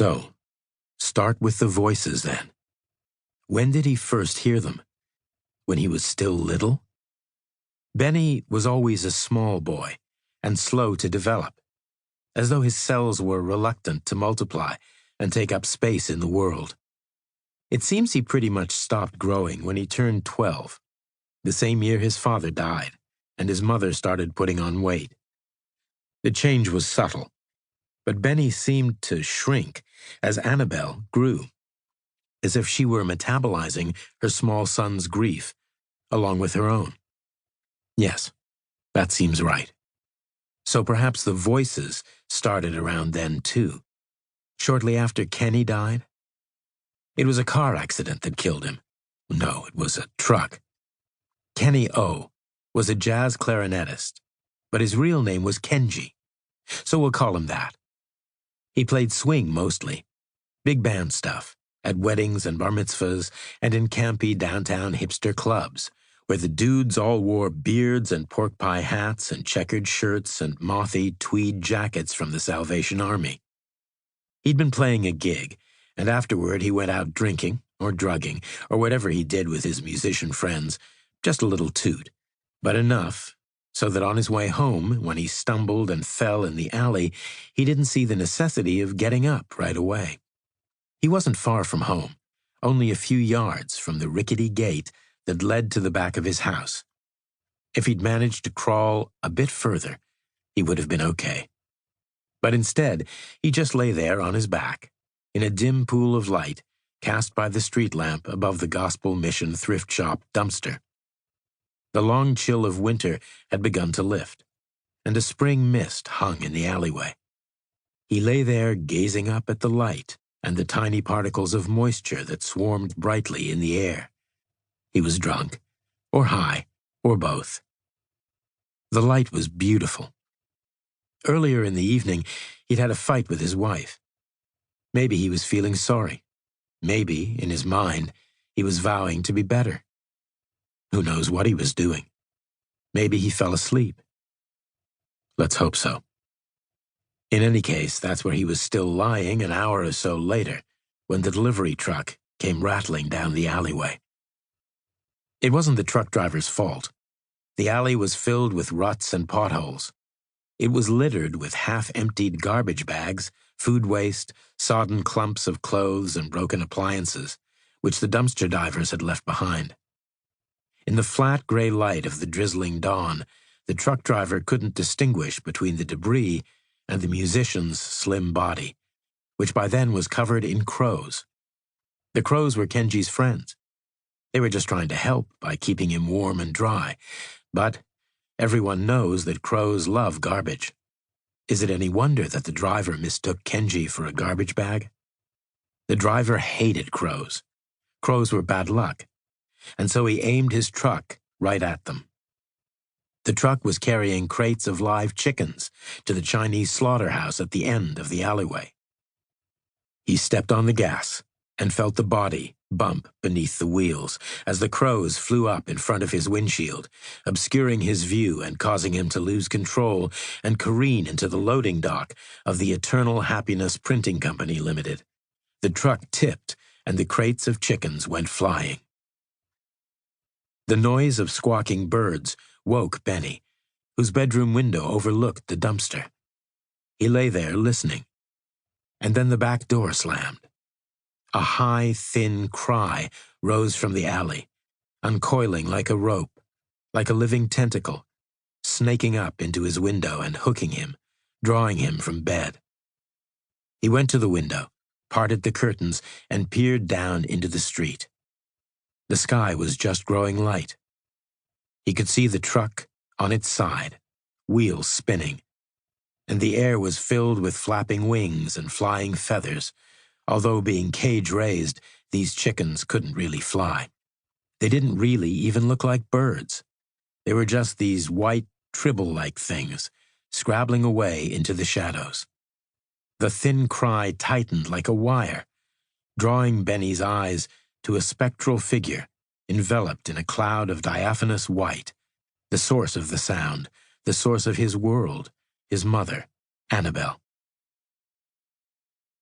So, start with the voices then. When did he first hear them? When he was still little? Benny was always a small boy and slow to develop, as though his cells were reluctant to multiply and take up space in the world. It seems he pretty much stopped growing when he turned 12, the same year his father died and his mother started putting on weight. The change was subtle, but Benny seemed to shrink as Annabelle grew, as if she were metabolizing her small son's grief along with her own. Yes, that seems right. So perhaps the voices started around then too, shortly after Kenny died. It was a car accident that killed him. No, it was a truck. Kenny O was a jazz clarinetist, but his real name was Kenji, so we'll call him that. He played swing mostly, big band stuff, at weddings and bar mitzvahs and in campy downtown hipster clubs, where the dudes all wore beards and pork pie hats and checkered shirts and mothy tweed jackets from the Salvation Army. He'd been playing a gig, and afterward he went out drinking or drugging or whatever he did with his musician friends, just a little toot, but enough so that on his way home, when he stumbled and fell in the alley, he didn't see the necessity of getting up right away. He wasn't far from home, only a few yards from the rickety gate that led to the back of his house. If he'd managed to crawl a bit further, he would have been okay. But instead, he just lay there on his back, in a dim pool of light cast by the street lamp above the Gospel Mission thrift shop dumpster. The long chill of winter had begun to lift, and a spring mist hung in the alleyway. He lay there gazing up at the light and the tiny particles of moisture that swarmed brightly in the air. He was drunk, or high, or both. The light was beautiful. Earlier in the evening, he'd had a fight with his wife. Maybe he was feeling sorry. Maybe, in his mind, he was vowing to be better. Who knows what he was doing? Maybe he fell asleep. Let's hope so. In any case, that's where he was still lying an hour or so later, when the delivery truck came rattling down the alleyway. It wasn't the truck driver's fault. The alley was filled with ruts and potholes. It was littered with half-emptied garbage bags, food waste, sodden clumps of clothes and broken appliances, which the dumpster divers had left behind. In the flat gray light of the drizzling dawn, the truck driver couldn't distinguish between the debris and the musician's slim body, which by then was covered in crows. The crows were Kenji's friends. They were just trying to help by keeping him warm and dry, but everyone knows that crows love garbage. Is it any wonder that the driver mistook Kenji for a garbage bag? The driver hated crows. Crows were bad luck, and so he aimed his truck right at them. The truck was carrying crates of live chickens to the Chinese slaughterhouse at the end of the alleyway. He stepped on the gas and felt the body bump beneath the wheels as the crows flew up in front of his windshield, obscuring his view and causing him to lose control and careen into the loading dock of the Eternal Happiness Printing Company Limited. The truck tipped and the crates of chickens went flying. The noise of squawking birds woke Benny, whose bedroom window overlooked the dumpster. He lay there listening, and then the back door slammed. A high, thin cry rose from the alley, uncoiling like a rope, like a living tentacle, snaking up into his window and hooking him, drawing him from bed. He went to the window, parted the curtains, and peered down into the street. The sky was just growing light. He could see the truck on its side, wheels spinning, and the air was filled with flapping wings and flying feathers. Although being cage-raised, these chickens couldn't really fly. They didn't really even look like birds. They were just these white, tribble-like things, scrabbling away into the shadows. The thin cry tightened like a wire, drawing Benny's eyes to a spectral figure enveloped in a cloud of diaphanous white, the source of the sound, the source of his world, his mother, Annabelle.